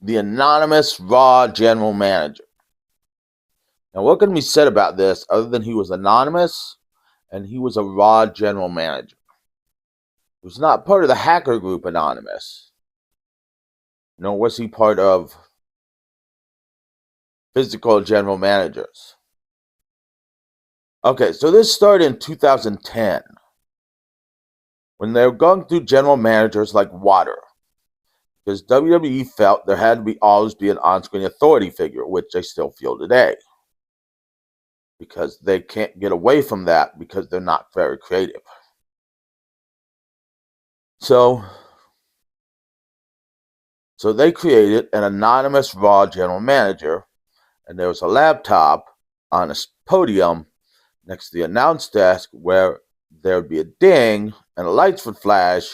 the anonymous Raw general manager. Now, what can be said about this other than he was anonymous and he was a Raw general manager? He was not part of the hacker group Anonymous, nor was he part of physical general managers. Okay, so this started in 2010 when they were going through general managers like water, because WWE felt there had to always be an on-screen authority figure, which they still feel today, because they can't get away from that because they're not very creative. So they created an anonymous Raw general manager, and there was a laptop on a podium next to the announce desk where there would be a ding and the lights would flash,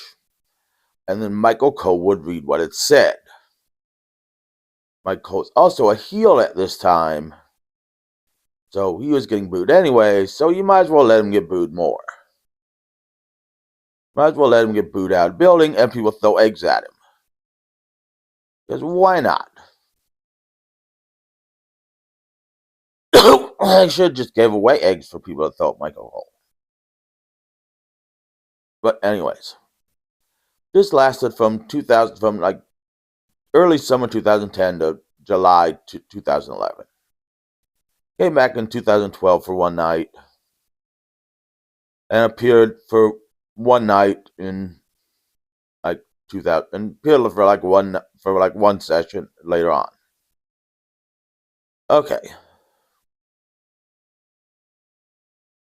and then Michael Cole would read what it said. Michael Cole's also a heel at this time, so he was getting booed anyway, so you might as well let him get booed more. Might as well let him get booed out of the building and people throw eggs at him. Because why not? I should have just gave away eggs for people to throw at Michael Cole. But anyways, this lasted from early summer 2010 to July 2011. Came back in 2012 for one night and appeared for one night in 2000 and appeared for one session later on. Okay.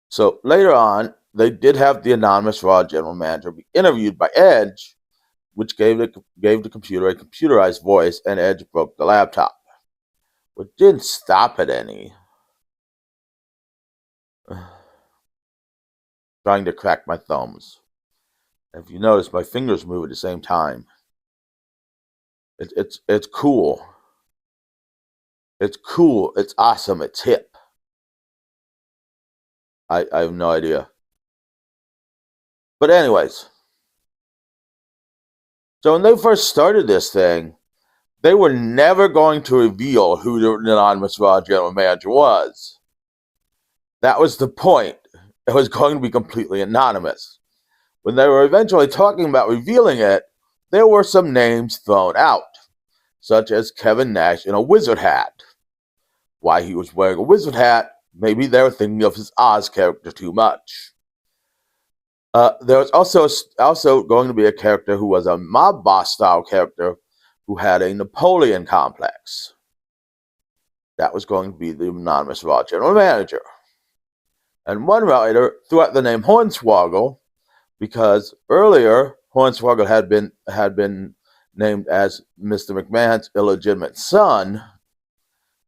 So later on, they did have the anonymous Raw general manager be interviewed by Edge, which gave the computer a computerized voice, and Edge broke the laptop, which didn't stop at any. Trying to crack my thumbs. If you notice, my fingers move at the same time. It's cool. It's cool. It's awesome. It's hip. I have no idea. But anyways, so when they first started this thing, they were never going to reveal who the anonymous Raw general manager was. That was the point. It was going to be completely anonymous. When they were eventually talking about revealing it, there were some names thrown out, such as Kevin Nash in a wizard hat. Why he was wearing a wizard hat? Maybe they were thinking of his Oz character too much. There was also going to be a character who was a mob boss style character who had a Napoleon complex. That was going to be the anonymous Raw general manager. And one writer threw out the name Hornswoggle because earlier Hornswoggle had been named as Mr. McMahon's illegitimate son,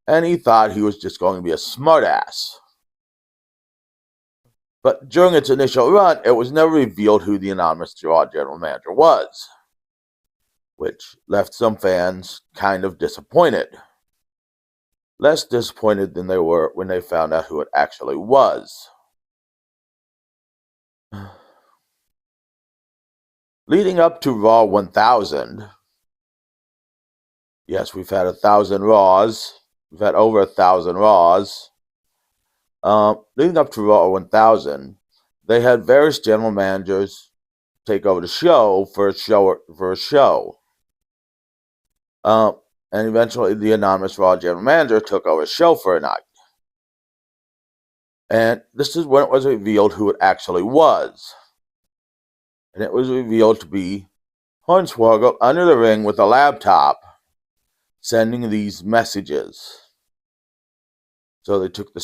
and he thought he was just going to be a smartass. But during its initial run, it was never revealed who the anonymous Raw general manager was, which left some fans kind of disappointed. Less disappointed than they were when they found out who it actually was. Leading up to Raw 1000, yes, we've had 1,000 Raws. We've had over 1,000 Raws. Leading up to Raw 1000, they had various general managers take over the show for a show. And eventually the anonymous Raw general manager took over the show for a night. And this is when it was revealed who it actually was. And it was revealed to be Hornswoggle under the ring with a laptop sending these messages. So they took the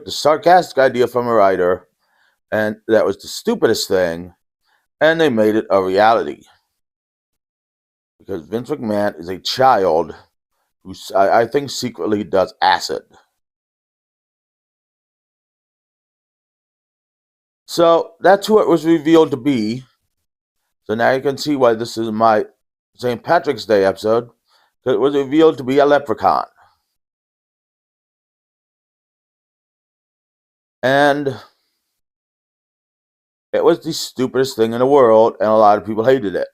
sarcastic idea from a writer, and that was the stupidest thing, and they made it a reality. Because Vince McMahon is a child who I think secretly does acid. So that's who it was revealed to be. So now you can see why this is my St. Patrick's Day episode. Because it was revealed to be a leprechaun. And it was the stupidest thing in the world, and a lot of people hated it.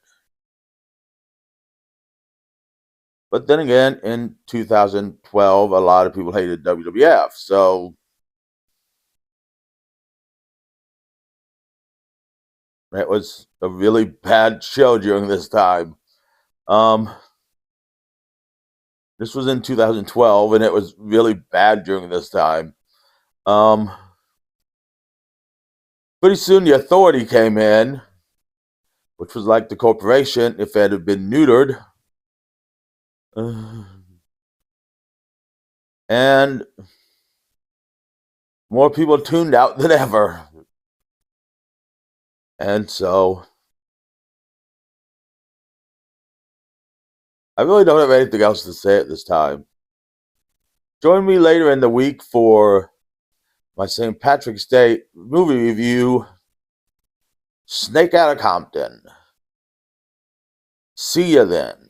But then again, in 2012, a lot of people hated WWF. So it was a really bad show during this time. This was in 2012, and it was really bad during this time. Um, Pretty soon, the Authority came in, which was like the corporation if it had been neutered. And more people tuned out than ever. And so I really don't have anything else to say at this time. Join me later in the week for my St. Patrick's Day movie review, Snake Out of Compton. See you then.